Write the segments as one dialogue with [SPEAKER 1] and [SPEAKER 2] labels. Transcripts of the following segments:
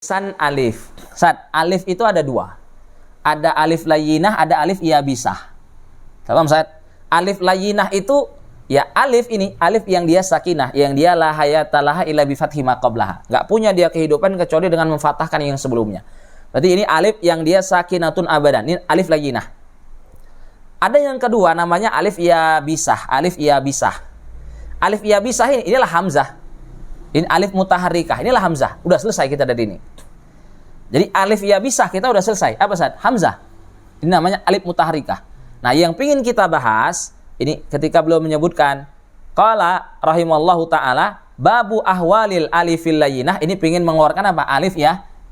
[SPEAKER 1] San alif. Alif itu ada dua. Ada alif layyinah, ada alif yabisah. Paham Ustaz? Alif layyinah itu ya alif ini, alif yang dia sakinah, yang dia la hayata laha illa bi fathi ma qablaha. Enggak punya dia kehidupan kecuali dengan memfathahkan yang sebelumnya. Berarti ini alif yang dia sakinatun abadan. Ini alif layyinah. Ada yang kedua namanya alif yabisah, alif yabisah. Alif yabisah ini inilah hamzah. Ini alif mutaharrikah, inilah hamzah. Udah selesai kita dari ini. Jadi alif yabisah kita udah selesai. Apa Ustaz? Hamzah. Ini namanya alif mutaharrikah. Nah, yang pingin kita bahas ini ketika beliau menyebutkan qala rahimallahu taala babu ahwalil alifil layyinah, ini pingin mengeluarkan apa? Alif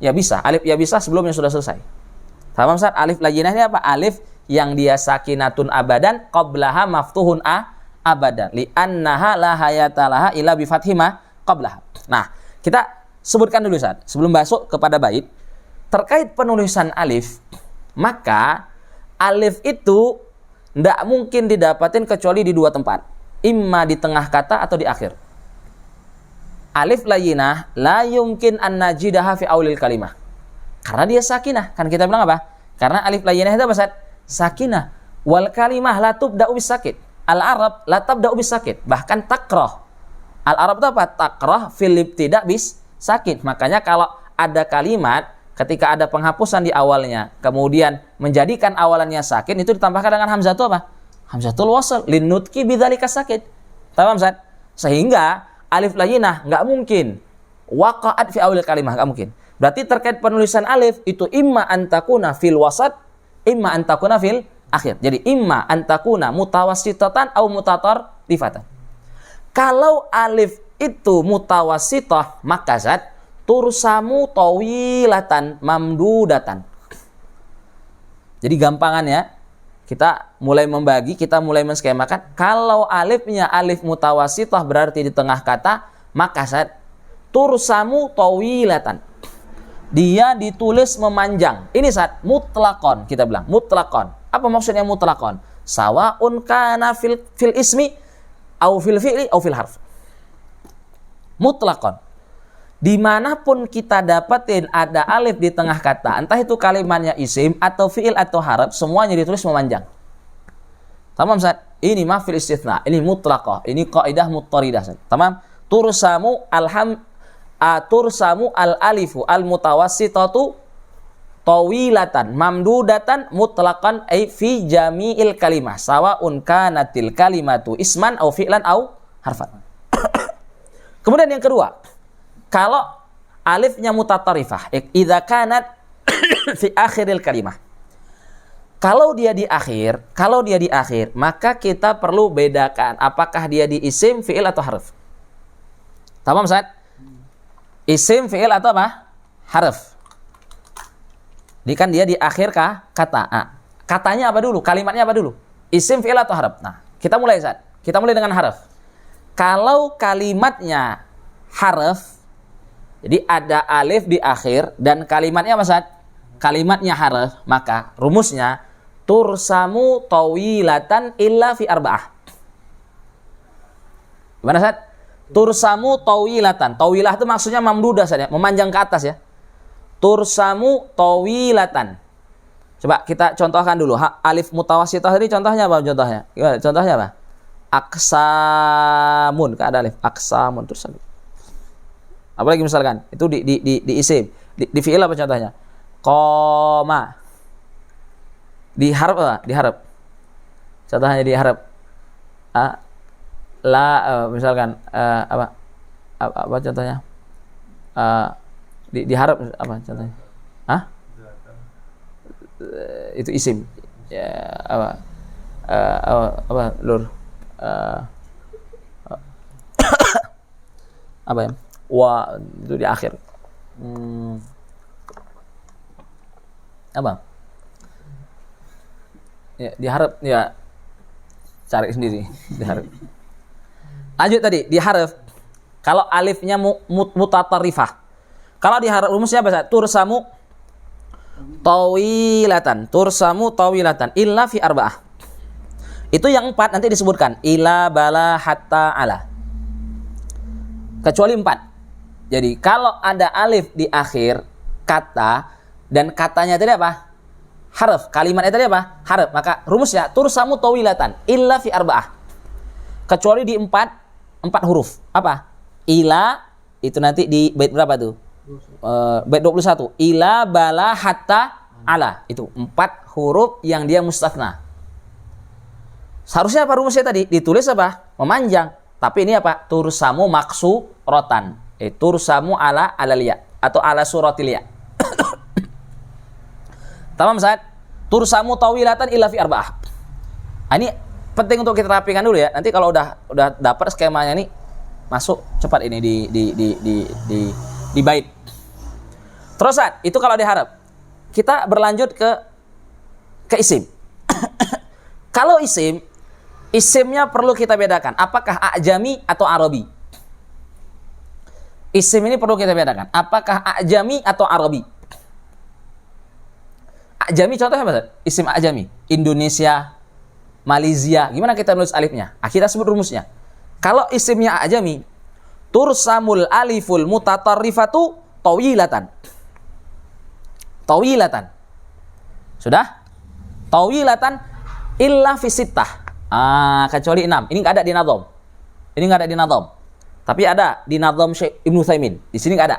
[SPEAKER 1] yabisah. Alif yabisah sebelumnya sudah selesai. Paham Ustaz? Alif layyinah ini apa? Alif yang dia sakinatun abadan qablaha maftuhun abadan li annaha la hayata laha illa bi fathi ma qablah. Nah, kita sebutkan dulu Ustaz, sebelum masuk kepada bait terkait penulisan alif, maka alif itu tidak mungkin didapatin kecuali di dua tempat, imma di tengah kata atau di akhir. Alif layyinah la yumkin an najidaha fi awlil kalimah, karena dia sakinah. Kan kita bilang apa? Karena alif layyinah itu apa Ustaz? Sakinah. Wal kalimah la tubda'u bis sakit. Al arab la tabda'u bis sakit. Bahkan takrah. Al-Arab itu apa? Takrah fil ibtida' bis sakin. Makanya kalau ada kalimat ketika ada penghapusan di awalnya, kemudian menjadikan awalannya sakin, itu ditambahkan dengan hamzatul apa? Hamzatul wasl linnutqi bidzalika sakin. Paham Ustaz? Sehingga alif layyinah enggak mungkin waqa'at fi awal kalimah, enggak mungkin. Berarti terkait penulisan alif itu imma antakuna fil wasat, imma antakuna fil akhir. Jadi imma antakuna mutawassitatan au mutatarrifatan. Kalau alif itu mutawassithah, maka Zat tursamu tawilatan mamdudatan. Jadi gampangannya kita mulai membagi, kita mulai menskemakan. Kalau alifnya alif mutawassithah berarti di tengah kata, maka Zat tursamu tawilatan. Dia ditulis memanjang. Ini Zat mutlaqon, kita bilang mutlaqon. Apa maksudnya mutlaqon? Sawaun kana fil ismi au fil fi'li au fil harf. Mutlaqan. Dimanapun kita dapatin ada alif di tengah kata, entah itu kalimatnya isim atau fi'il atau harf, semuanya ditulis memanjang. Tamam Ustaz? Ini ma fil istitsna, ini mutlaqah, ini kaidah muttaridah. Tamam? Tursamu al alifu al mutawassitatu tawilatan mamdudatan mutlaqan ay fi jami'il kalimah sawaun kanatil kalimatu isman au fi'lan au harfan. Kemudian yang kedua, kalau alifnya mutatarifah, idza kanat fi akhiril kalimah. Kalau dia di akhir, maka kita perlu bedakan apakah dia di isim, fi'il atau harf. Tamam Ustaz? Isim, fi'il atau apa? Harf. Ini kan dia di akhir kata. Nah, katanya apa dulu? Kalimatnya apa dulu? Isim, fi'il atau harf? Nah, kita mulai Ustaz. Kita mulai dengan harf. Kalau kalimatnya harf, jadi ada alif di akhir dan kalimatnya apa Ustaz? Kalimatnya harf, maka rumusnya tursamu tawilatan illa fi arba'ah. Gimana Ustaz? Tursamu tawilatan. Tawilah itu maksudnya mamdudah saja, memanjang ke atas ya. Tursamu tawilatan. Coba kita contohkan dulu. Alif mutawassithah tadi contohnya apa? Contohnya apa? Aksamun. Kan ada alif. Aksamun. Terus apalagi misalkan itu di isim. Di fi'il apa contohnya? Qoma. Di harf apa? Di harf. Contohnya di harf. Misalkan apa contohnya? Di harap apa contohnya? Itu isim. Ya apa lur? Apa ya? Wa itu di akhir. Apa? Ya, diharap ya cari sendiri diharap. Lanjut tadi di harf. Kalau alifnya mutatarifah. Kalau di harf rumusnya apa? Tursamu tawilatan. Tursamu tawilatan illa fi arba'ah. Itu yang 4 nanti disebutkan. Ila bala hatta ala. Kecuali 4. Jadi kalau ada alif di akhir, kata dan katanya tadi apa? Harf. Kalimatnya tadi apa? Harf. Maka rumusnya tursamu tawilatan illa fi arba'ah. Kecuali di empat huruf. Apa? Ila itu nanti di bait berapa tuh? Bait 21. Ila, bala, hatta, ala. Itu 4 huruf yang dia mustatsna. Seharusnya apa rumusnya tadi? Ditulis apa? Memanjang. Tapi ini apa? Tursamu maksurotan. Tursamu ala liya atau ala suratil ya. Tamam Ustaz? Tursamu tawilatan illa fi arba'ah. Ini penting untuk kita rapikan dulu ya. Nanti kalau udah dapat skemanya nih masuk cepat ini di bait. Terus Ustaz, itu kalau diharap. Kita berlanjut ke isim. Kalau isimnya perlu kita bedakan. Apakah a'jami atau arabi? Isim ini perlu kita bedakan. Apakah a'jami atau arabi? A'jami contohnya apa? Isim a'jami. Indonesia, Malaysia. Gimana kita nulis alifnya? Kita sebut rumusnya. Kalau isimnya a'jami, tursamul aliful mutatarrifatu tawilatan. Tawilatan. Sudah? Tawilatan illa fi sittah. Kecuali 6. Ini enggak ada di nadham. Ini enggak ada di nadham. Tapi ada di nadham Syekh Ibnu Utsaimin. Di sini enggak ada.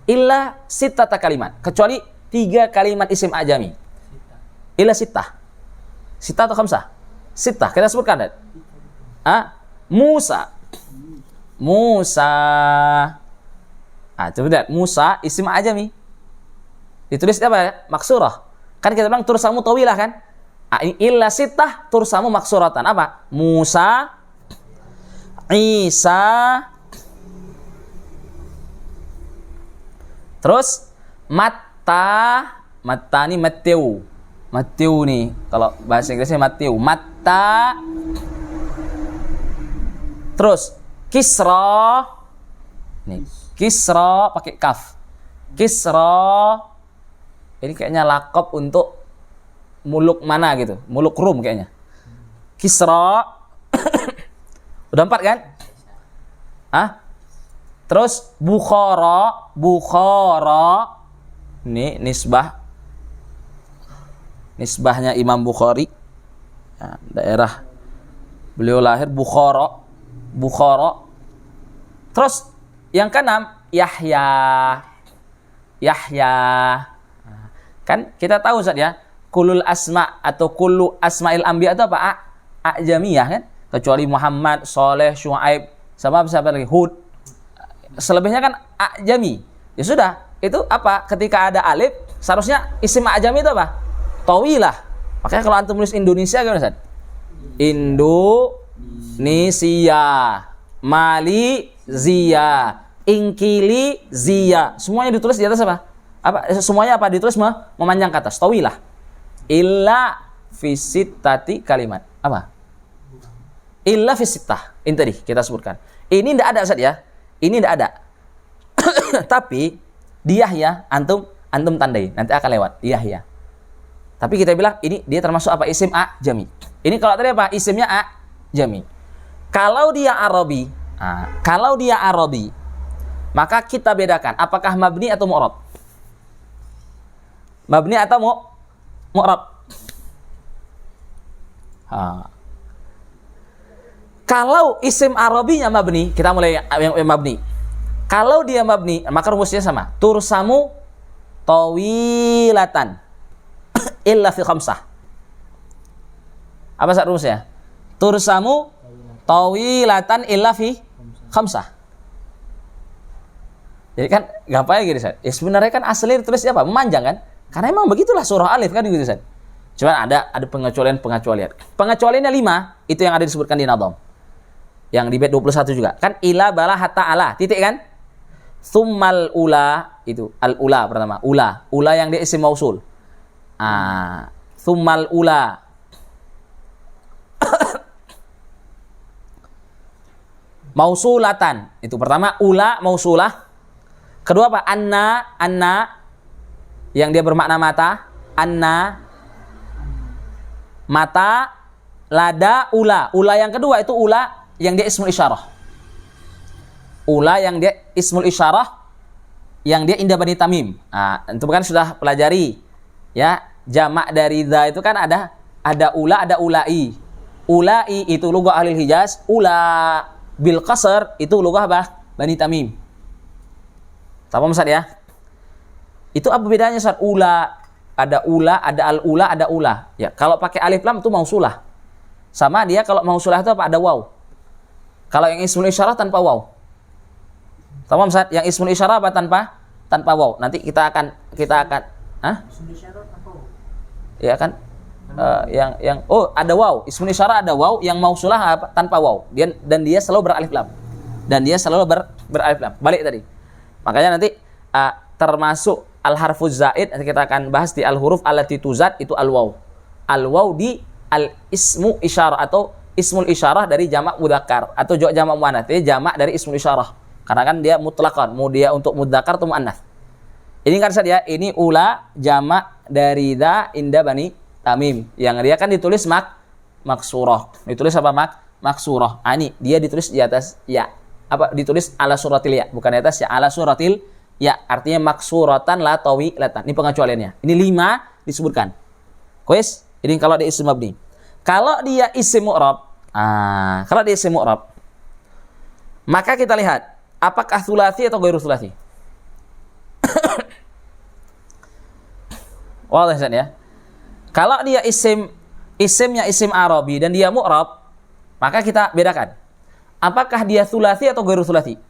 [SPEAKER 1] Illa sittata kalimat. Kecuali 3 kalimat isim a'jami. Illa sittah. Sittah atau khamsah? Sittah. Kita sebutkan. Musa. Coba lihat. Musa isim a'jami. Ditulis apa ya? Maksurah. Kan kita bilang tursamu tawilah kan? Illa sittah tursamu maksuratan. Apa? Musa, Isa, terus Matta ini Matthew nih. Kalau bahasa Inggrisnya Matthew. Matta. Terus Kisra. Nih, Kisra pakai kaf. Kisra. Ini kayaknya lakop untuk muluk mana gitu. Muluk Rum kayaknya. Kisra. Udah 4 kan? Terus Bukhara. Ini nisbahnya Imam Bukhari. Daerah beliau lahir Bukhara. Terus yang keenam Yahya. Kan kita tahu Ustaz ya, kulul asma atau kullu asma'il anbiya itu apa? A'jamiyah kan? Kecuali Muhammad, Saleh, Syuaib, sama siapa lagi? Hud. Selebihnya kan a'jami. Ya sudah, itu apa? Ketika ada alif, seharusnya isim a'jami itu apa? Tawilah. Makanya kalau antum tulis Indonesia gimana Ustaz? Indonesia, Malaysia, Ingkilizia. Semuanya ditulis di atas apa? Semuanya apa ditulis memanjang ke atas, tawilah. Illa fi sittati kalimat. Apa? Illa fi sittah. Ini tadi kita sebutkan. Ini tidak ada Ustaz ya. Ini tidak ada. Tapi di Yahya antum tandai, nanti akan lewat di Yahya. Tapi kita bilang ini dia termasuk apa? Isim a'jami. Ini kalau tadi apa? Isimnya a'jami. Kalau dia Arabi, maka kita bedakan apakah mabni atau mu'rab. Mabni atau mu'rab? Kalau isim Arabinya mabni, kita mulai yang mabni. Kalau dia mabni, maka rumusnya sama. Tursamu tawilatan illa fi khamsah. Apa saat rumusnya? Tursamu tawilatan illa fi khamsah. Jadi kan gampang gitu Ustaz. Ya sebenarnya kan asli tulisnya apa? Memanjang kan? Karena emang begitulah surah alif kan gitu Ustaz. Cuma ada pengecualian. Pengecualiannya 5, itu yang ada disebutkan di nadham. Yang di bait 21 juga. Kan ila bala hatta ala, titik kan? Tsummal ula, itu al-ula pertama. Ula yang dia isim mausul. Tsummal ula. Mausulatan. Itu pertama ula mausulah. Kedua apa? Anna yang dia bermakna mata. Anna mata lada ula. Ula yang kedua itu ula yang dia ismul isyarah. Ula yang dia ismul isyarah yang dia indah Bani Tamim. Nah, itu kan sudah pelajari. Ya, jamak dari dza itu kan ada ula, ada ulai. Ulai itu lughah ahli Hijaz, ula bil qasr itu lughah apa? Bani Tamim. Paham Ustaz ya? Itu apa bedanya Ustaz? Ula, ada al-ula, ada ula. Ya, kalau pakai alif lam itu mausulah. Sama dia kalau mausulah itu apa? Ada waw. Kalau yang ismul isyarah tanpa waw. Paham Ustaz? Yang ismul isyarah apa tanpa waw? Nanti kita akan ismul isyarah tanpa waw. Ya kan? Ada waw. Ismul isyarah ada waw, yang mausulah apa? Tanpa waw. Dan dia selalu beralif lam. Beralif lam. Balik tadi. Makanya nanti termasuk al-harfuz zaid, nanti kita akan bahas di al-huruf allati tuzad itu al-waw. Al-waw di al-ismu isyarah atau ismul isyarah dari jamak mudzakkar atau jamak muannats. Jadi jamak dari ismul isyarah. Karena kan dia mutlaqan, mau dia untuk mudzakkar atau muannats. Ini kan saja, ini ula jamak dari dza inda Bani Tamim. Yang dia kan ditulis maksurah. Ditulis apa maksurah. Ini dia ditulis di atas ya. Ditulis ala suratil ya, bukan di atas ya, ala suratil ya, artinya maksuratan la tawilatan. Ini pengecualiannya. Ini 5 disebutkan. Kuis, ini kalau di isim mabni. Kalau dia isim mu'rab, maka kita lihat apakah tsulats atau ghairu tsulats. Wadah ya. Kalau dia isimnya isim Arabi dan dia mu'rab, maka kita bedakan. Apakah dia tsulats atau ghairu tsulats?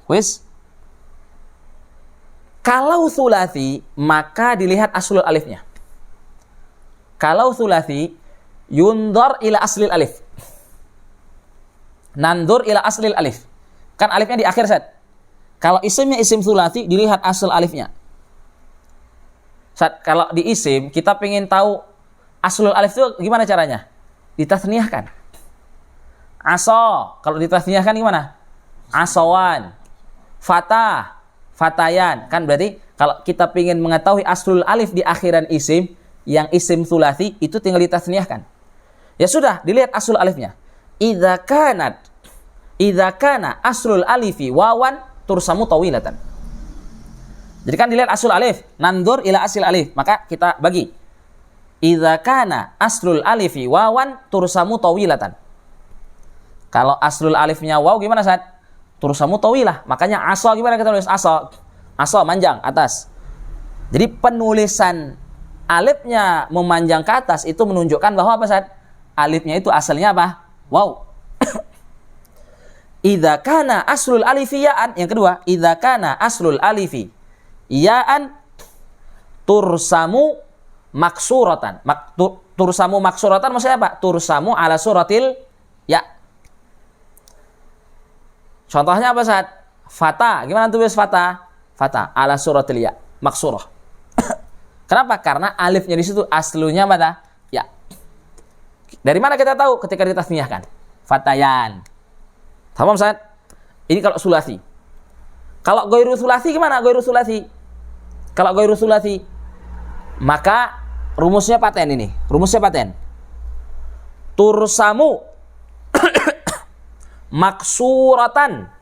[SPEAKER 1] Wis. Kalau tsulats, maka dilihat aslul alifnya. Kalau tsulats, yunzar ila aslil alif. Nanzur ila aslil alif. Kan alifnya di akhir set. Kalau isimnya isim tsulats, dilihat asal alifnya. Saat kalau di isim kita pengen tahu aslul alif itu gimana caranya? Ditasniyahkan. Aso, kalau ditasniyahkan gimana? Asawan. Fatah, fatayan. Kan berarti kalau kita pengen mengetahui aslul alif di akhiran isim, yang isim tsulats itu tinggal ditasniyahkan. Ya sudah, dilihat aslul alifnya. Idza kana aslul alifi wawan tursamu tawilatan. Jadi kan dilihat aslul alif, nandur ila asil alif, maka kita bagi. Idza kana aslul alifi wawan tursamu tawilatan. Kalau aslul alifnya waw gimana Ustaz? Tursamu tawilah. Makanya aso gimana kita tulis aso? Aso manjang atas. Jadi penulisan alifnya memanjang ke atas itu menunjukkan bahwa apa Ustaz? Alifnya itu asalnya apa? Waw. Idza kana aslul alifi ya'an. Yang kedua, idza kana aslul alifi ya'an tursamu maksuratan. Tursamu maksuratan maksudnya apa? Tursamu ala suratil ya. Contohnya apa Ustaz? Fata. Gimana tulis fata? Fata ala suratil ya, maksurah. Kenapa? Karena alifnya di situ aslunya apa? Ya. Dari mana kita tahu? Ketika ditasniyahkan. Fatayan. Paham Ustaz? Ini kalau sulasi. Kalau ghairu sulasi gimana? Ghairu sulasi. Kalau ghairu sulasi, maka rumusnya paten ini. Rumusnya paten. Tursamu maksuratan.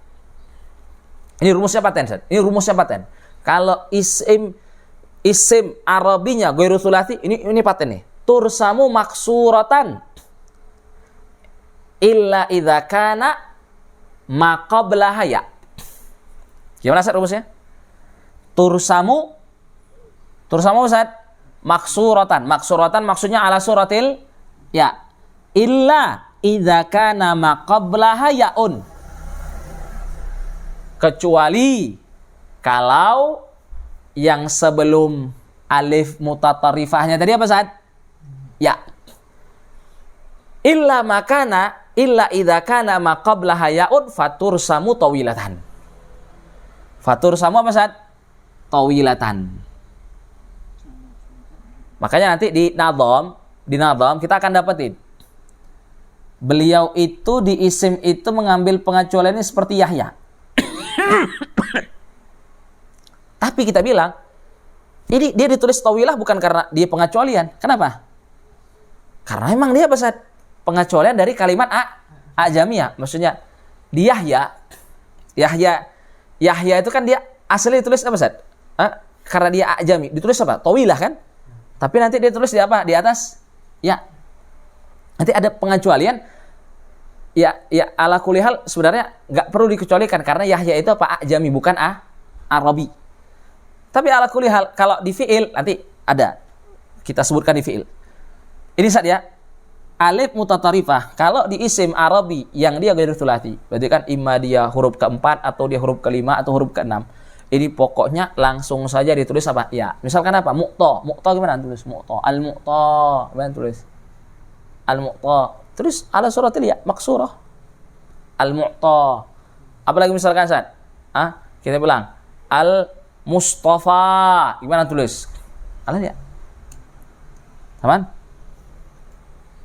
[SPEAKER 1] Ini rumusnya paten, Ustaz. Ini rumusnya paten. Kalau isim Arabinya ghairu sulasi, ini paten nih. Tursamu maksuratan illa idza kana maqablaha ya. Gimana Ustaz rumusnya? Tursamu Ustaz maksuratan. Maksuratan maksudnya ala suratil ya. Illa idza kana maqablaha yaun. Kecuali kalau yang sebelum alif mutatarifahnya tadi apa Ustaz? Ya. Illa idza kana maqablaha yaun fatursamu tawilatan. Fatursamu apa Ustaz? Tawilatan. Makanya nanti di nadham kita akan dapetin. Beliau itu di isim itu mengambil pengecualiannya seperti Yahya. Tapi kita bilang, ini dia ditulis tawilah bukan karena dia pengecualian. Kenapa? Karena memang dia besar pengecualian dari kalimat ajamiyah. Maksudnya di Yahya itu kan dia asli ditulis apa, Ustaz? Karena dia ajami, ditulis apa? Tawilah kan? Tapi nanti dia tulis di apa? Di atas ya. Nanti ada pengecualian. Ya ala kulli hal sebenarnya nggak perlu dikecualikan karena Yahya itu apa? Ajami, bukan Arabi. Tapi ala kulli hal kalau di fi'il nanti ada kita sebutkan di fi'il. Ini Ustaz ya. Alif mutatarifah kalau di isim Arabi yang dia ghairu tsulats, berarti kan imma dia huruf keempat atau dia huruf kelima atau huruf keenam. Ini pokoknya langsung saja ditulis apa? Ya. Misalkan apa? Muqta. Muqta gimana tulis? Muqta. Al-muqta. Gimana tulis? Al-muqta. Terus ala suratil ya maksurah. Al-muqta. Apalagi misalkan Ustaz? Kita bilang Al-Mustafa. Gimana tulis? Ala ya. Aman?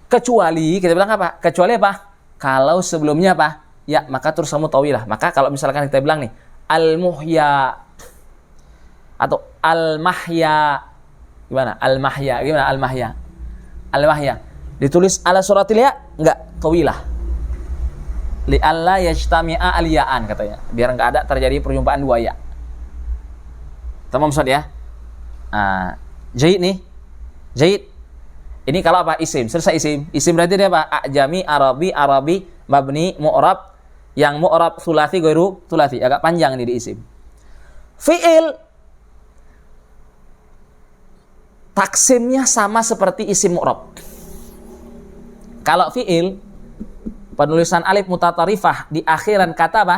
[SPEAKER 1] Kecuali kita bilang apa? Kecuali apa? Kalau sebelumnya apa? Ya, maka terus kamu tawilah. Maka kalau misalkan kita bilang nih Al-Muhya atau Al-Mahya. Gimana? Al-Mahya. Gimana Al-Mahya? Al-Mahya. Ditulis ala suratil ya? Enggak, tawilah. Li alla yajtami'a al-ya'an katanya. Biar enggak ada terjadi perjumpaan dua ya. Tamam Ustaz ya? Jahid nih. Jahid. Ini kalau apa? Isim. Selesai isim. Isim berarti dia apa? Ajami, Arabi, mabni, mu'rab. Yang mu'rab tsulats ghairu tsulats. Agak panjang ini di isim. Fi'il taksimnya sama seperti isim mu'rab. Kalau fi'il penulisan alif mutatarifah di akhiran kata apa?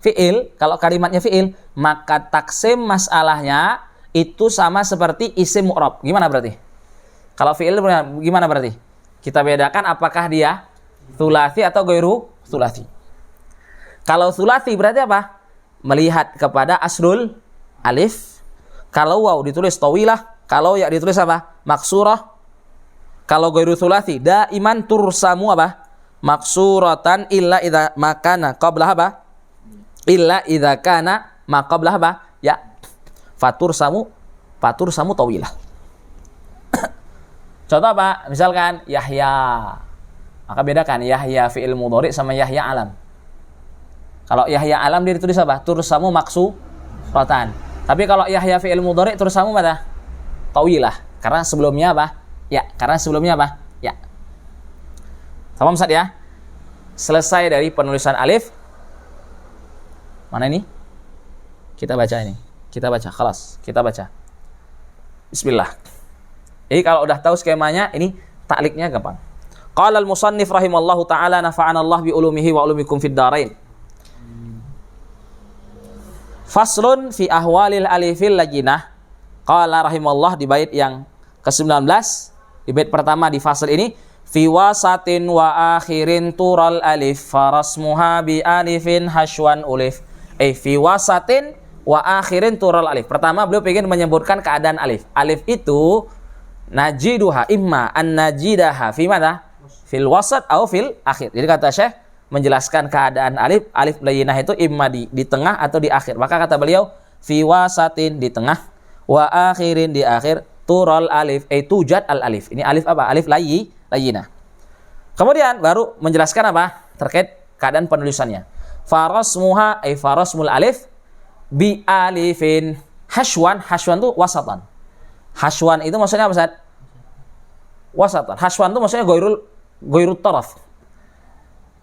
[SPEAKER 1] Fi'il, kalau kalimatnya fi'il, maka taksim masalahnya itu sama seperti isim mu'rab. Gimana berarti? Kalau fi'il gimana berarti? Kita bedakan apakah dia tsulats atau ghairu tsulats. Kalau tsulats berarti apa? Melihat kepada asrul alif. Kalau waw ditulis tawilah, kalau ya ditulis apa? Maksurah. Kalau ghairu tsulats daiman tursamu apa? Maksuratan illa idza makana qablah apa? Illa idza kana ma qablah apa? Ya. Fatursamu tawilah. Contoh apa? Misalkan Yahya. Maka bedakan Yahya fi'il mudhari sama Yahya alam. Kalau Yahya alam dia ditulis apa? Tursamu maksuratan. Tapi kalau Yahya fi'il mudhari tursamu apa? Tawilah. Karena sebelumnya apa? Ya, karena sebelumnya apa? Ya. Sama Ustaz ya. Selesai dari penulisan alif. Mana ini? Kita baca ini. Kita baca. Khalas. Kita baca. Bismillah. Jadi kalau udah tahu skemanya, ini takliknya gampang. Qala al-musannif rahimallahu ta'ala nafa'ana Allah bi ulumihi wa ulumikum fid dharain. Faslun fi ahwalil alifil lajinah. Qala rahimallah di bait yang ke-19. Di bait pertama di fasal ini, fi wasatin wa akhirin tural alif farasmuha bi alifin hashwan ulif. Fi wasatin wa akhirin tural alif. Pertama beliau ingin menyebutkan keadaan alif. Alif itu najiduha imma an najidaha fi mana? Fil wasat atau fil akhir. Jadi kata Syekh menjelaskan keadaan alif layyinah itu imma di tengah atau di akhir. Maka kata beliau fi wasatin di tengah wa akhirin di akhir tural alif tujad al alif. Ini alif apa? Alif layyinah. Kemudian baru menjelaskan apa? Terkait keadaan penulisannya. Farasmuha farasmul alif bi alifin hashwan. Hashwan itu wasatan. Hashwan itu maksudnya apa, Ustaz? Wasatan. Hashwan itu maksudnya ghairul taraf.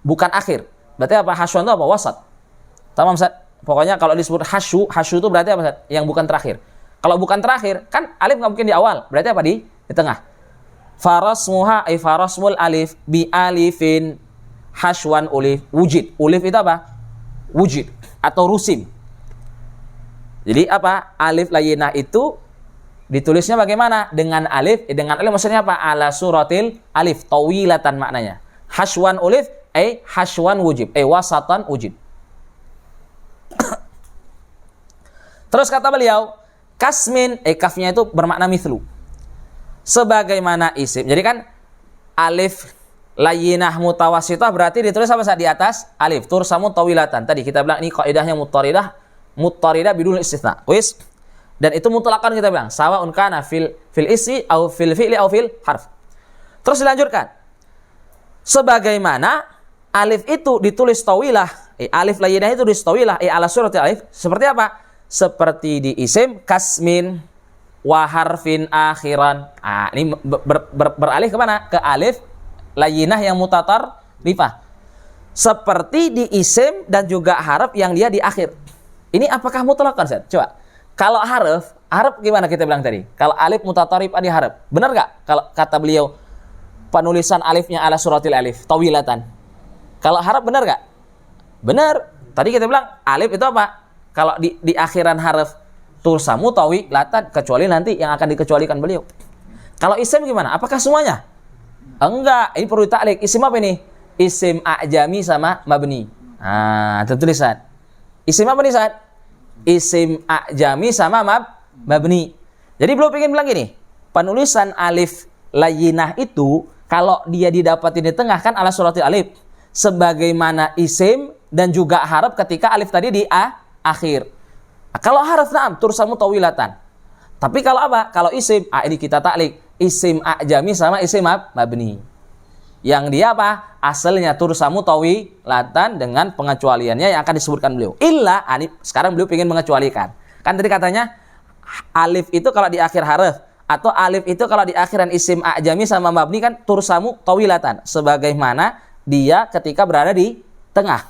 [SPEAKER 1] Bukan akhir. Berarti apa? Hashwan itu apa? Wasat. Tamam, Ustaz? Pokoknya kalau disebut hasyu itu berarti apa, Ustaz? Yang bukan terakhir. Kalau bukan terakhir, kan alif nggak mungkin di awal. Berarti apa? Di tengah. Farasmuha farasmul alif bi alifin hashwan ulif wujid. Ulif itu apa? Wujid atau rusim. Jadi apa? Alif layyinah itu ditulisnya bagaimana? Dengan alif maksudnya apa? Ala suratil alif, tawilatan maknanya. Hashwan ulif hashwan wujib, wasatan wujid. Terus kata beliau, kasmin, kafnya itu bermakna mithlu. Sebagaimana isim. Jadi kan alif layyinah mutawasithah berarti ditulis apa saat di atas? Alif. Tursamu tawilatan. Tadi kita bilang ini kaidahnya muttaridah bidun istitsna. Wis. Dan itu mutlaqan kita bilang, sawaun kana fil isi atau fil fi'li atau fil harf. Terus dilanjutkan. Sebagaimana alif itu ditulis tawilah, alif layyinah itu ditulis tawilah ala suratil alif, seperti apa? seperti di isim kasmin wa harfin akhiran. Ini beralih ke mana? Ke alif layyinah yang mutatar rifah. Seperti di isim dan juga harf yang dia di akhir. Ini apakah mutlak kan, Ustaz? Coba. Kalau harf gimana kita bilang tadi? Kalau alif mutatarifah di harf. Benar enggak? Kalau kata beliau penulisan alifnya ala suratil alif, tawilatan. Kalau harf benar enggak? Benar. Tadi kita bilang alif itu apa? Kalau di akhiran harf tursamu tawilatan, kecuali nanti yang akan dikecualikan beliau. Kalau isim gimana? Apakah semuanya? Enggak, ini perlu ta'liq. Isim apa ini? Isim a'jami sama mabni. Tertulis, Ustaz. Isim apa nih, Ustaz? Isim a'jami sama mabni. Jadi belum ingin bilang gini, penulisan alif layyinah itu kalau dia didapatin di tengah kan ala suratil alif. Sebagaimana isim dan juga harf ketika alif tadi di akhir. Kalau harf na'am tursamu tawilatan. Tapi kalau apa? Kalau isim, ini kita ta'liq. Isim a'jami sama isim mabni. Yang dia apa? Asalnya tursamu tawilatan dengan pengecualiannya yang akan disebutkan beliau. Illa, ini sekarang beliau ingin mengecualikan. Kan tadi katanya alif itu kalau di akhir harf atau alif itu kalau di akhiran isim a'jami sama mabni kan tursamu tawilatan. Sebagaimana dia ketika berada di tengah.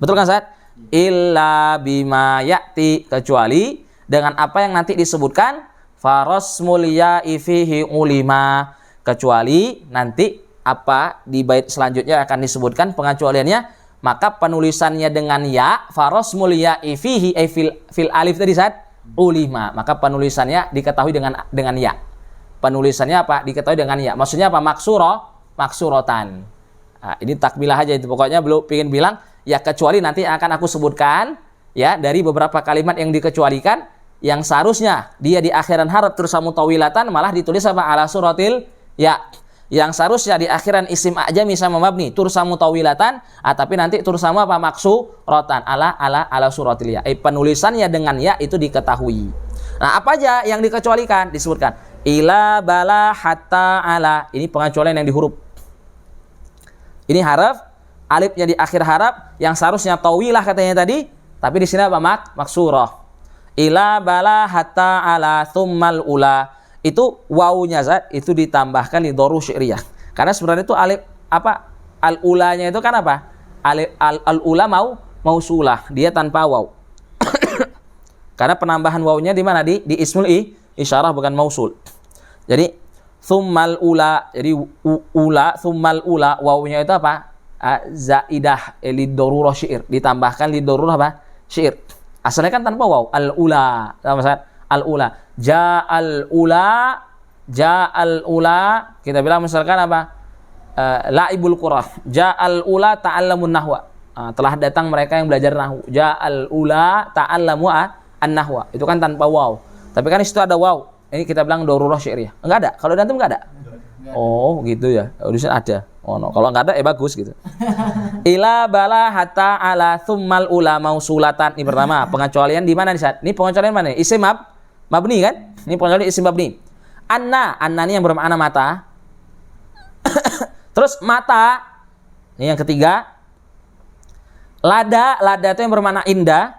[SPEAKER 1] Betul kan, Ustaz? Illa bima ya'ti, kecuali dengan apa yang nanti disebutkan farasmul ya'i fihi ulima, kecuali nanti apa di bait selanjutnya akan disebutkan pengecualiannya, maka penulisannya dengan ya farasmul ya'i fihi fil alif tadi saat ulima, maka penulisannya diketahui dengan ya. Penulisannya apa? Diketahui dengan ya. Maksudnya apa? Maksurotan. Ini takbilah aja itu, pokoknya belum ingin bilang ya kecuali nanti akan aku sebutkan ya dari beberapa kalimat yang dikecualikan yang seharusnya dia di akhiran harf tursamu tawilatan malah ditulis apa ala suratil ya. Yang seharusnya di akhiran isim a'jami sama mabni tursamu tawilatan, tapi nanti tursamu apa maksuratan ala suratil ya. Penulisannya dengan ya itu diketahui. Nah, apa aja yang dikecualikan? Disebutkan ila bala hatta ala. Ini pengecualian yang di huruf. Ini harf, alifnya di akhir harf yang seharusnya tawilah katanya tadi, tapi di sini apa maksurah. Ila bala hatta ala thummal ula. Itu wawunya Zat itu ditambahkan di doru syi'riyah. Karena sebenarnya itu alif apa? Al-ulanya itu kan apa? Alif al-ula mausulah, dia tanpa waw. Karena penambahan wawunya di mana? Di ismul isyarah bukan mausul. Jadi thummal ula, jadi ula thummal ula, wawunya itu apa? Zaidah lidorurah syair, ditambahkan lidorurah apa? Syair. Asalnya kan tanpa waw, al-ula. Sama Ustaz, al-ula. Ja'al ula, kita bilang misalkan apa? Laibul qurah. Ja'al ula ta'allamun nahwa. Telah datang mereka yang belajar nahwu. Ja'al ula ta'allamu an-nahwa. Itu kan tanpa waw. Tapi kan di situ ada waw. Ini kita bilang dorurah syairiyah. Enggak ada. Kalau dantum enggak ada. Oh, gitu ya. Di sini ada. Oh, no. Kalau enggak ada bagus gitu. Ila bala hatta ala thummal ula mausulatan. Ini pertama, pengecualian di mana nih, Ustaz? Ini pengecualian mana? Isim mabni kan? Ini pengecualian isim mabni. Anna ini yang bermakna mata. Terus mata. Ini yang ketiga. Lada itu yang bermakna indah.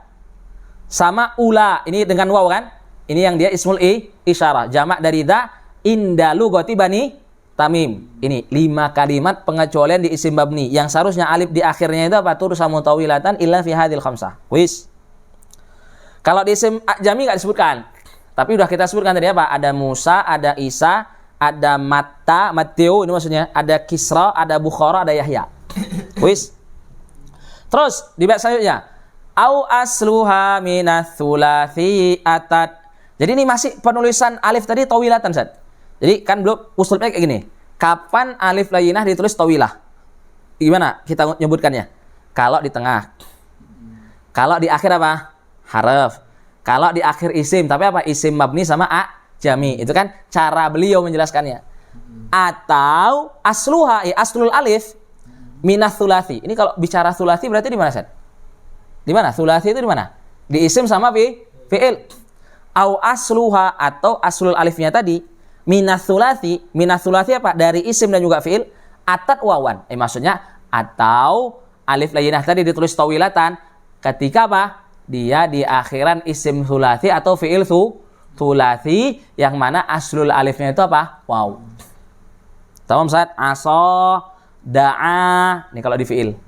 [SPEAKER 1] Sama ula, ini dengan waw kan? Ini yang dia ismul isyarah, jamak dari da indalu goti bani tamim. Ini 5 kalimat pengecualian di isim mabni yang seharusnya alif di akhirnya itu apa? Tursamu tawilatan illa fi hadhil khamsah. Wis. Kalau di isim a'jami enggak disebutkan. Tapi udah kita sebutkan tadi apa? Ada Musa, ada Isa, ada Matteo, ini maksudnya, ada Kisra, ada Bukhara, ada Yahya. Wis. Terus di bait selanjutnya, au asluha minath thulathi atat. Jadi ini masih penulisan alif tadi tawilatan, Ustaz. Jadi kan belum usulnya kayak gini. Kapan alif layyinah ditulis tawilah? Gimana kita nyebutkannya? Kalau di tengah. Kalau di akhir apa? Harf. Kalau di akhir isim, tapi apa? Isim mabni sama a'jami. Itu kan cara beliau menjelaskannya. Atau asluha, aslul alif minath thulathi. Ini kalau bicara thulathi berarti di mana, Ustaz? Di mana? Thulathi itu di mana? Di isim sama fi'il. Au asluha atau aslul alifnya tadi minath thulathi apa? Dari isim dan juga fi'il atat wawan. Maksudnya atau alif layyinah tadi ditulis tawilatan ketika apa? Dia di akhiran isim thulathi atau fi'il thulathi yang mana aslul alifnya itu apa? Waw. Tamam Ustaz? Asa, da'a. Ini kalau di fi'il.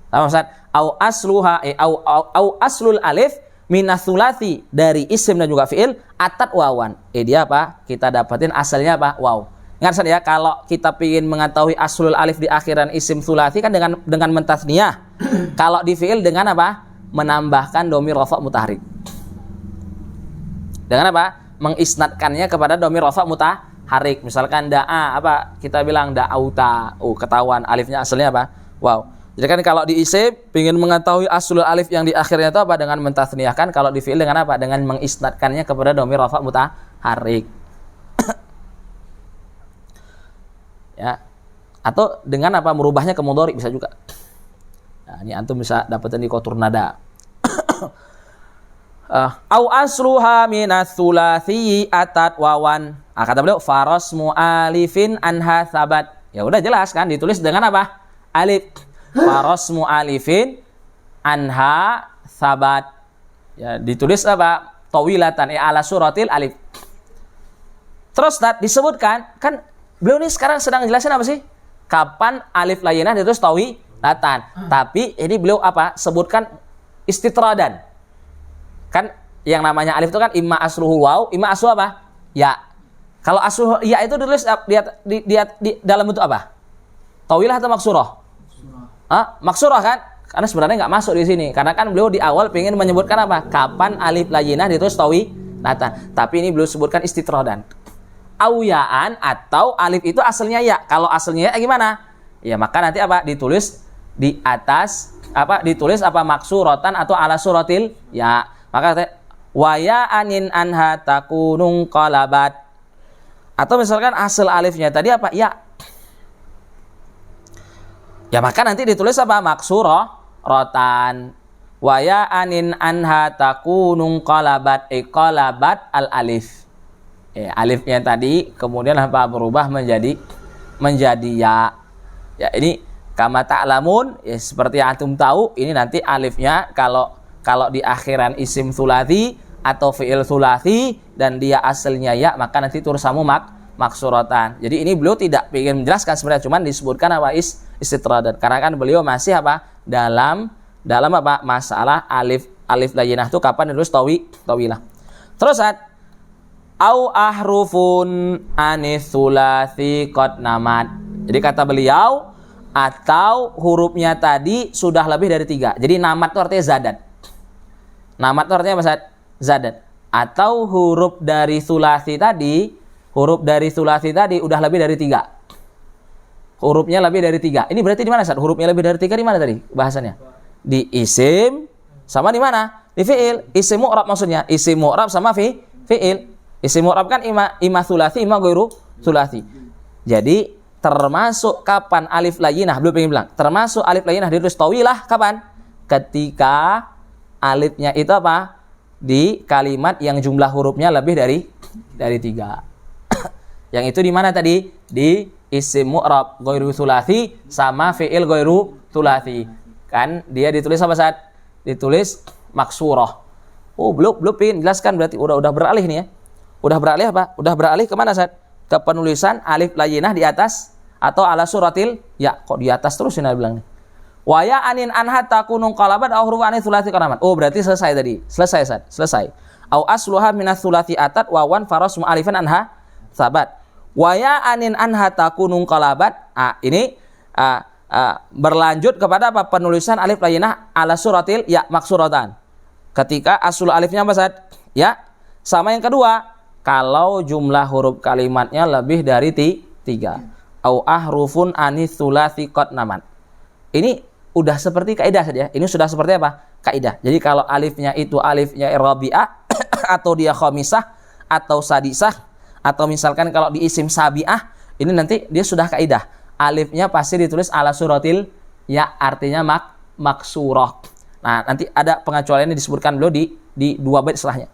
[SPEAKER 1] Tamam Ustaz? Au asluha au aslul alif minas thulathi, dari isim dan juga fi'il atat wawan. Dia apa? Kita dapatin asalnya apa? Waw. Ingat Ustaz ya, kalau kita ingin mengetahui aslul alif di akhiran isim thulathi kan dengan mentasniyah. Kalau di fi'il dengan apa? Menambahkan dhamir rafa' mutahrik. Dengan apa? Mengisnadkannya kepada dhamir rafa' mutahrik. Misalkan da'a, apa? Kita bilang da'auta. Oh, ketahuan alifnya asalnya apa? Wow. Jadi kan kalau di isim ingin mengetahui aslul alif yang di akhirnya itu apa? Dengan mentasniyahkan. Kalau di fi'il dengan apa? Dengan mengisnadkannya kepada dhamir rafa' mutahrik. Ya. Atau dengan apa? Merubahnya ke mudhari bisa juga. Nah, ini antum bisa dapetin di qatur nada. Au asluha minas thulathi atat wawan. Kata beliau farasmu alifin anha sabat. Ya udah jelas kan, ditulis dengan apa? Alif. Farasmu alifin anha sabat. Ya, ditulis apa? Tawilatan ala suratil alif. Terus disebutkan kan beliau ini sekarang sedang jelasin apa sih? Kapan alif layyinah ditulis tawilatan. Tapi ini beliau apa? Sebutkan istitradan. Kan yang namanya alif itu kan imma asluhu waw, imma aslu apa? Ya. Kalau asluhu ya itu ditulis di dalam bentuk apa? Tawilah atau maksurah? Maksurah kan? Karena sebenarnya nggak masuk di sini. Karena kan beliau di awal pengen menyebutkan apa? Kapan alif layyinah ditulis tawilatan. Tapi ini beliau sebutkan istitradan. Awyaan atau alif itu asalnya ya. Kalau asalnya ya gimana? Ya maka nanti apa? Ditulis di atas apa? Ditulis apa? Maksuratan atau ala suratil ya. Maka waya anin anha takunung qalabat. Atau misalkan asal alifnya tadi apa? Ya. Ya maka nanti ditulis apa? Maksurah rotan. Waya anin anha takunung qalabat. Qalabat al alif. Alifnya tadi kemudian apa? Berubah menjadi ya. Ya ini kama ta'lamun, ya seperti yang antum tahu, ini nanti alifnya kalau di akhiran isim thulathi atau fi'il thulathi dan dia asalnya ya, maka nanti tursamu maksuratan. Jadi ini beliau tidak ingin menjelaskan sebenarnya, cuman disebutkan apa? Istitradan. Karena kan beliau masih apa? Dalam apa? Masalah alif layyinah itu kapan ditulis tawilah. Terus au ahrufun anis thulathi qad namat. Jadi kata beliau, atau hurufnya tadi sudah lebih dari 3. Jadi namat itu artinya zadat. Namat itu artinya apa? Zadat. Atau huruf dari thulathi tadi udah lebih dari 3. Hurufnya lebih dari 3. Ini berarti di mana, Ustaz? Hurufnya lebih dari 3 di mana tadi bahasannya? Di isim sama di mana? Di fi'il. Isim mu'rab maksudnya. Isim mu'rab sama fi'il. Isim mu'rab kan ima thulathi, ima ghairu thulathi. Jadi termasuk kapan alif layyinah, belum pengen bilang. Termasuk alif layyinah ditulis tawilah kapan? Ketika alifnya itu apa? Di kalimat yang jumlah hurufnya lebih dari 3. Yang itu di mana tadi? Di isim mu'rab ghairu thulathi sama fi'il ghairu thulathi. Kan dia ditulis apa saat? Ditulis maksurah. Oh, belum pengen jelaskan, berarti udah beralih nih ya. Udah beralih apa? Udah beralih kemana saat? Ke penulisan alif layyinah di atas atau ala suratil ya. Kok di atas terus ini bilang nih. Waya anin anha takunung qalabat au huruf anis thulathi qanamat. Oh, berarti selesai tadi. Selesai. Au asluha minas thulathi atat wa wan faras mu'alifan anha sabat. Waya anin anha takunung qalabat. Ini berlanjut kepada apa? Penulisan alif layyinah ala suratil ya maksuratan. Ketika asul alifnya apa saat? Ya. Sama yang kedua, kalau jumlah huruf kalimatnya lebih dari 3. Au ahrufun anis thulathi qad namat. Ini udah seperti kaidah saja. Ini sudah seperti apa? Kaidah. Jadi kalau alifnya itu alifnya rabi'ah atau dia khamisah atau sadisah atau misalkan kalau di isim sabi'ah, ini nanti dia sudah kaidah. Alifnya pasti ditulis ala suratil ya, artinya maksurah. Nah, nanti ada pengecualian yang disebutkan beliau di 2 bait setelahnya.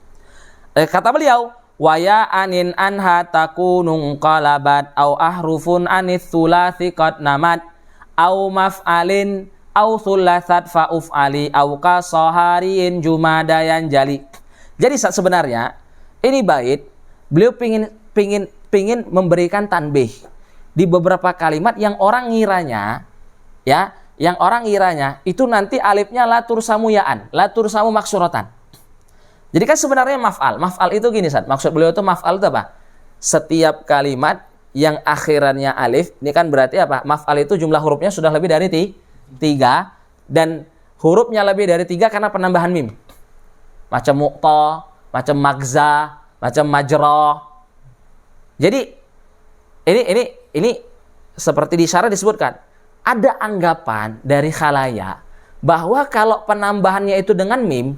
[SPEAKER 1] Kata beliau, waya anin anha takunung qalabat au ahrufun anis thulathi qad namat au maf'alin au thulathat fa'uf'ali au kasohariin jumadayan jali. Jadi sebenarnya ini bait beliau pingin memberikan tanbih di beberapa kalimat yang orang ngiranya ya, yang orang ngiranya itu nanti alifnya la tursamu ya'an, la tursamu maksuratan. Jadi kan sebenarnya maf'al itu gini Ustaz. Maksud beliau itu maf'al itu apa? Setiap kalimat yang akhirannya alif, ini kan berarti apa? Maf'al itu jumlah hurufnya sudah lebih dari 3 dan hurufnya lebih dari 3 karena penambahan mim. Macam muqta, macam magza, macam majroh. Jadi ini seperti di syarah disebutkan, ada anggapan dari khalayak bahwa kalau penambahannya itu dengan mim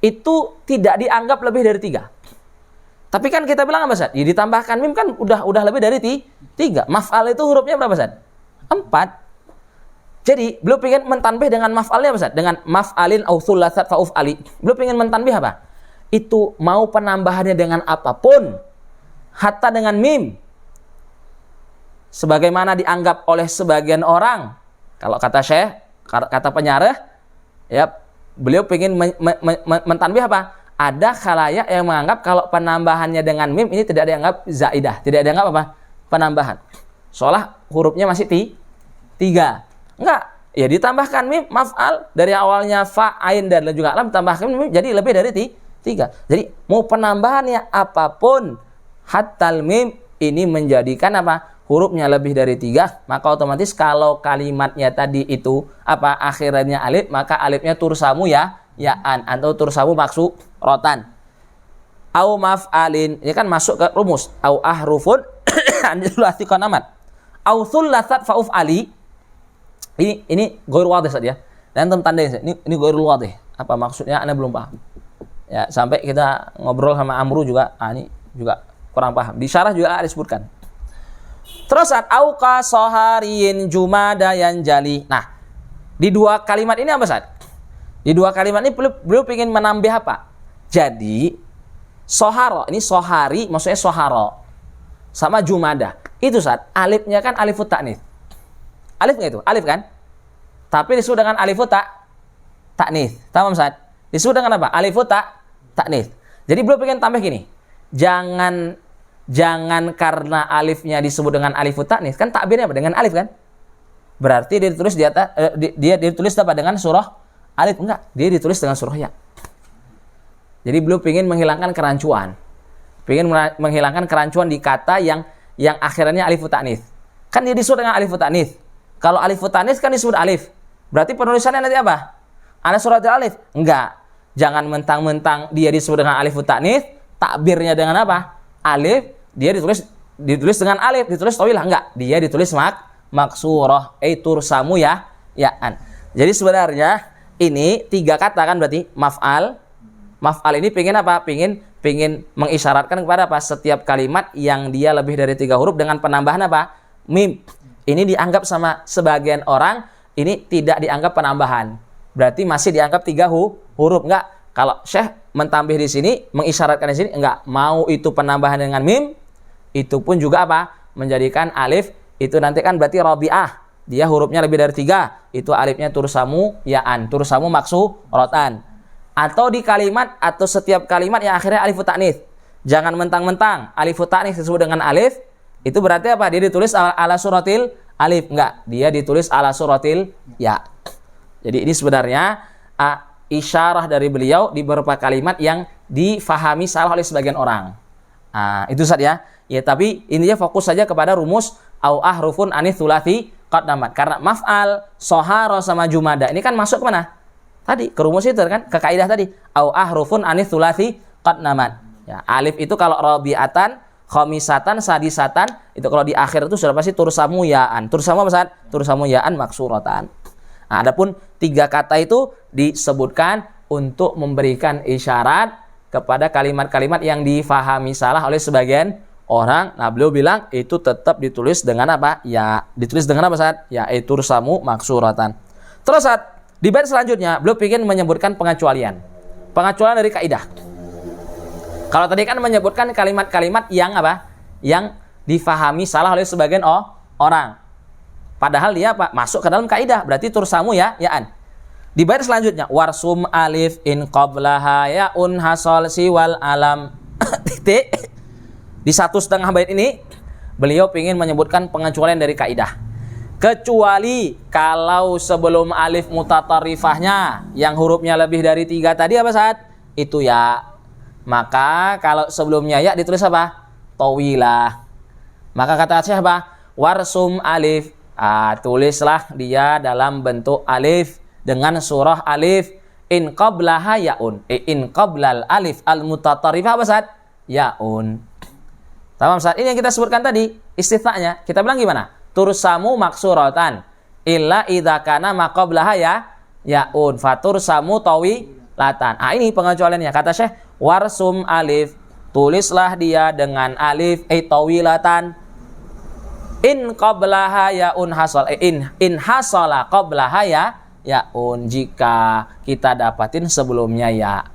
[SPEAKER 1] itu tidak dianggap lebih dari 3. Tapi kan kita bilang apa Ustaz? Ya ditambahkan mim kan udah lebih dari 3. Maf'al itu hurufnya berapa Ustaz? 4. Jadi beliau pengen mentanbih dengan maf'alnya apa Ustaz? Dengan maf'alin au thulathat fa'uf'ali. Beliau pengen mentanbih apa? Itu mau penambahannya dengan apapun, hatta dengan mim, sebagaimana dianggap oleh sebagian orang. Kalau kata Syekh, kata penyarah, ya beliau pengen mentanbih apa? Ada khalayak yang menganggap kalau penambahannya dengan mim ini tidak dianggap zaidah, tidak dianggap apa? Penambahan. Seolah hurufnya masih 3. Enggak, ya ditambahkan mim maf'al dari awalnya fa, ain dan juga lam ditambahkan mim jadi lebih dari 3. Jadi mau penambahannya apapun hatal mim ini menjadikan apa? Hurufnya lebih dari 3, maka otomatis kalau kalimatnya tadi itu apa akhirannya alif, maka alifnya tursamu ya'an atau tursamu maksurotan. Au maf'alin, ini kan masuk ke rumus. Au ahrufun anjulati konamat. Au thulathat fa'uf'ali. Ini ghair wadih saja. Dan tandanya ini ghair wadih. Apa maksudnya? Anda belum paham. Ya, sampai kita ngobrol sama Amru juga, ini juga kurang paham. Di syarah juga disebutkan. Terus auqa sohariin jumadayan jali. Nah, di dua kalimat ini apa Ustaz? Di dua kalimat ini beliau ingin menambah apa? Jadi soharo, ini sohari maksudnya soharo sama jumada. Itu Ustaz, alifnya kan alifut ta'nits. Alif nggak itu? Alif kan? Tapi disebut dengan alifut ta'nits. Tamam Ustaz? Disebut dengan apa? Alifut ta'nits. Jadi beliau ingin tambah gini. Jangan karena alifnya disebut dengan alifut ta'nits, kan takbirnya apa? Dengan alif kan? Berarti dia ditulis di atas dia ditulis apa? Dengan surah alif. Enggak, dia ditulis dengan surah ya. Jadi beliau ingin menghilangkan kerancuan. Menghilangkan kerancuan di kata yang akhirannya alifut ta'nits. Kan dia disebut dengan alifut ta'nits. Kalau alifut ta'nits kan disebut alif. Berarti penulisannya nanti apa? Ala suratil alif? Enggak. Jangan mentang-mentang dia disebut dengan alifut ta'nits, takbirnya dengan apa? Alif, dia ditulis dengan alif, ditulis tawilah, enggak, dia ditulis maksurah, tursamu ya'an. Jadi sebenarnya ini 3 kata kan berarti maf'al ini pengen apa? Pengen mengisyaratkan kepada apa? Setiap kalimat yang dia lebih dari 3 huruf dengan penambahan apa? Mim. Ini dianggap sama sebagian orang ini tidak dianggap penambahan. Berarti masih dianggap 3 huruf, enggak. Kalau Syekh mentambih di sini, mengisyaratkan di sini, enggak, mau itu penambahan dengan mim, itu pun juga apa? Menjadikan alif, itu nanti kan berarti rabi'ah. Dia hurufnya lebih dari 3, itu alifnya tursamu ya'an, tursamu maksurotan. Atau di kalimat, atau setiap kalimat yang akhirnya alifut ta'nits. Jangan mentang-mentang alifut ta'nits disebut dengan alif, itu berarti apa? Dia ditulis ala suratil alif, enggak, dia ditulis ala suratil ya. Jadi ini sebenarnya isyarah dari beliau di beberapa kalimat yang difahami salah oleh sebagian orang. Itu Ustaz ya. Ya, tapi intinya fokus saja kepada rumus au ahrufun anits tsulati qaddamat. Karena maf'al, soharo sama jumada ini kan masuk ke mana? Tadi ke rumus itu kan, ke kaidah tadi. Au ahrufun anits tsulati qaddamat. Ya, alif itu kalau rabi'atan, khamisatan, sadisatan, itu kalau di akhir itu sudah pasti tursamu ya'an. Tursamu apa Ustaz? Tursamu ya'an maksuratan. Nah, adapun 3 kata itu disebutkan untuk memberikan isyarat kepada kalimat-kalimat yang difahami salah oleh sebagian orang. Nah, beliau bilang itu tetap ditulis dengan apa? Ya, ditulis dengan apa Ustaz? Ya, tursamu maksuratan. Terus Ustaz, di bait selanjutnya beliau ingin menyebutkan pengecualian. Pengecualian dari kaidah. Kalau tadi kan menyebutkan kalimat-kalimat yang apa? Yang difahami salah oleh sebagian orang. Padahal dia apa? Masuk ke dalam kaidah, berarti tursamu ya, yaan. Di bait selanjutnya, warsum alif in qablaha yaun hasal siwal alam. Titik. Di 1,5 bait ini, beliau ingin menyebutkan pengecualian dari kaidah. Kecuali kalau sebelum alif mutatarifahnya yang hurufnya lebih dari 3 tadi apa saat? Itu ya. Maka kalau sebelumnya ya ditulis apa? Tawilah. Maka kata siapa? Warsum alif. Tulislah dia dalam bentuk alif dengan surah alif in qablaha yaun. In qablal alif al mutatarifah apa saat? Yaun. Tamam saat ini yang kita sebutkan tadi istithna'nya. Kita bilang gimana? Tursamu maksuratan illa idza kana ma qablaha yaun fatursamu tawilatan. Ini pengecualiannya. Kata Syekh, warsum alif, tulislah dia dengan alif tawilatan. In qablaha yaun hasal. In hasala qablaha yaun, jika kita dapatin sebelumnya ya.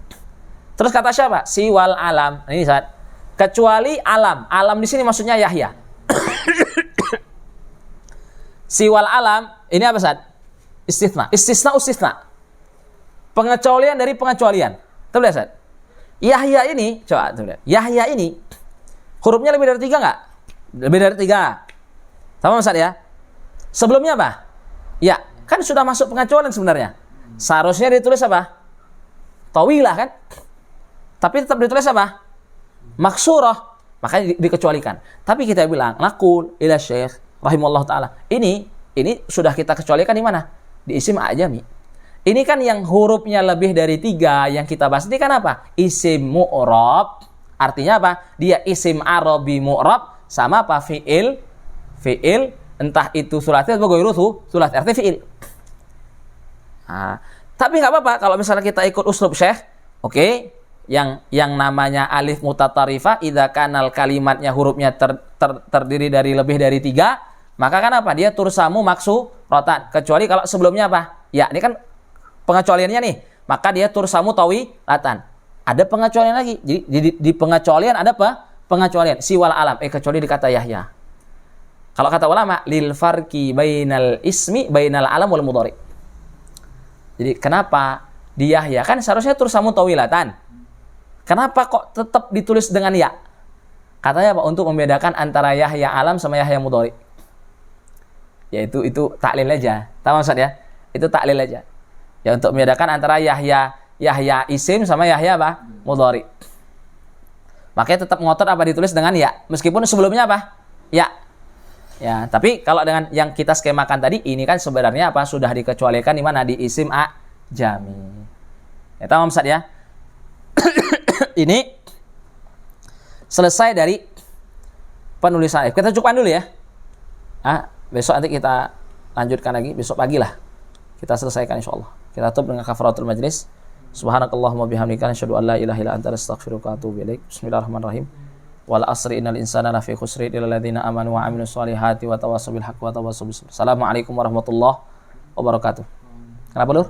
[SPEAKER 1] Terus kata siapa? Siwal alam. Ini saat kecuali alam. Alam di sini maksudnya Yahya. Siwal alam ini apa saat? Istitsna. Istisna. Pengecualian dari pengecualian. Tuh lihat saat. Yahya ini, coba tuh lihat. Yahya ini hurufnya lebih dari 3 enggak? Lebih dari 3. Sama Ustaz ya. Sebelumnya apa? Ya, kan sudah masuk pengecualian sebenarnya. Seharusnya ditulis apa? Tawilah kan? Tapi tetap ditulis apa? Maksurah. Makanya dikecualikan. Tapi kita bilang, naqul ila Syekh rahimahullah taala. Ini sudah kita kecualikan di mana? Di isim a'jami. Ini kan yang hurufnya lebih dari 3 yang kita bahas ini kan apa? Isim mu'rab. Artinya apa? Dia isim arabi mu'rab sama apa? Fi'il, entah itu sulasi atau ghairu sulasi, artinya fi'il. Tapi nggak apa-apa kalau misalnya kita ikut uslub Syekh, oke, yang namanya alif mutatarifah, idza kanal kalimatnya hurufnya terdiri dari lebih dari 3, maka kan apa? Dia tursamu maksuratan. Kecuali kalau sebelumnya apa? Ya, ini kan pengecualiannya nih. Maka dia tursamu tawilatan. Ada pengecualian lagi. Jadi di pengecualian ada apa? Pengecualian siwal alam. Kecuali di kata Yahya. Kalau kata ulama, lil farqi bainal ismi bainal alam wal mudhari. Jadi kenapa di Yahya kan seharusnya tursamu tawilatan. Kenapa kok tetap ditulis dengan ya? Katanya apa? Untuk membedakan antara Yahya alam sama Yahya mudhari. Yaitu itu taklil aja. Tahu maksud ya? Itu taklil aja. Ya untuk membedakan antara Yahya isim sama Yahya apa? Mudhari. Makanya tetap ngotot apa ditulis dengan ya, meskipun sebelumnya apa? Ya. Ya, tapi kalau dengan yang kita skemakan tadi, ini kan sebenarnya apa? Sudah dikecualikan di mana? Di isim a'jami. Ya, tamam Ustaz ya. Ini selesai dari penulisan. Kita cukupkan dulu ya. Besok nanti kita lanjutkan lagi, besok pagi lah. Kita selesaikan insyaallah. Kita tutup dengan kafaratul majlis. Subhanakallahumma bihamdika asyhadu an la ilaha illa anta astaghfiruka wa atubu ilaik. Bismillahirrahmanirrahim. Wal asri innal insana lafi khusri illa alladziina amanu wa 'amilus solihati wa tawassaw bil haqqi wa tawassaw bis sabr. Assalamualaikum warahmatullahi wabarakatuh. Kenapa, Lur?